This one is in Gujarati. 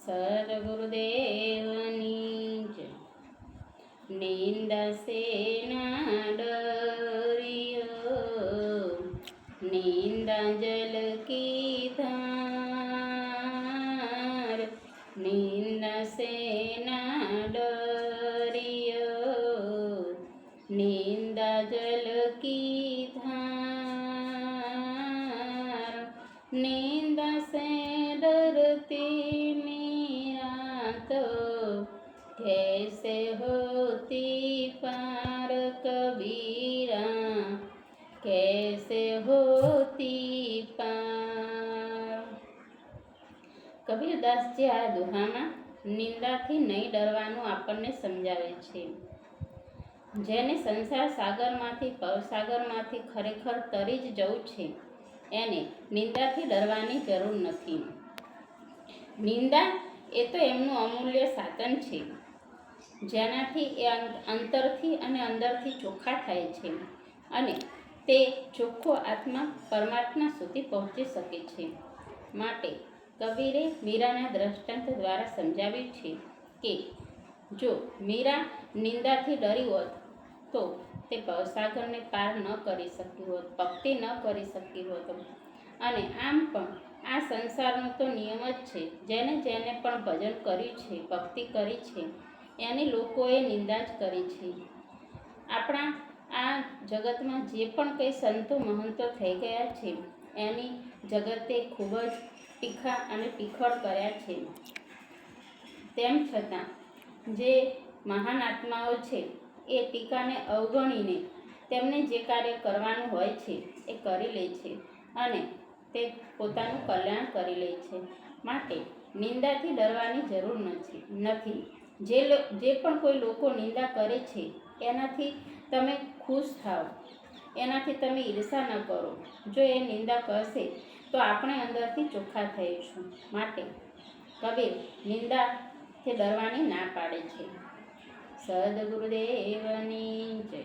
સદગુરુદેવની જય। નિંદા સે ના ડરિયો, નિંદા જલ કી ધાર, નિંદા સે ના ડરિયો, નિંદા જલ કી ધાર, निंदा से डरती मीरा तो कैसे होती पार कबीरा, कैसे होती पार। કબીરદાસજી આ દુહામાં નિંદાથી નહીં ડરવાનું આપણને સમજાવે છે। જેને સંસાર સાગરમાંથી ભવસાગરમાંથી ખરેખર તરી જ જવું છે એને નિંદાથી ડરવાની જરૂર નથી। નિંદા એ તો એમનું અમૂલ્ય સાધન છે જેનાથી એ અંતરથી અને અંદરથી ચોખ્ખા થાય છે અને તે ચોખ્ખો આત્મા પરમાત્મા સુધી પહોંચી શકે છે। માટે કબીરે મીરાના દ્રષ્ટાંત દ્વારા સમજાવ્યું છે કે જો મીરા નિંદાથી ડરી હોત તો તે ભવસાગરને પાર ન કરી શકી હોત, ભક્તિ ન કરી શકી હોત। અને આમ પણ આ સંસારનો તો નિયમ જ છે, જેને જેને પણ ભજન કર્યું છે, ભક્તિ કરી છે એની લોકોએ નિંદા જ કરી છે। આપણા આ જગતમાં જે પણ કંઈ સંતો મહંતો થઈ ગયા છે એની જગતે ખૂબ જ ટીખા અને ટીખળ કર્યા છે। તેમ છતાં જે મહાન આત્માઓ છે એ ટીકાને અવગણીને તેમને જે કાર્ય કરવાનું હોય છે એ કરી લે છે અને તે પોતાનું કલ્યાણ કરી લે છે। માટે નિંદાથી ડરવાની જરૂર નથી। જે પણ કોઈ લોકો નિંદા કરે છે એનાથી તમે ખુશ થાઓ, એનાથી તમે ઈર્ષા ન કરો। જો એ નિંદા કરશે તો આપણે અંદરથી ચોખ્ખા થઈશું। માટે કબીર નિંદાથી ડરવાની ના પાડે છે। સદગુરુદેવની જય।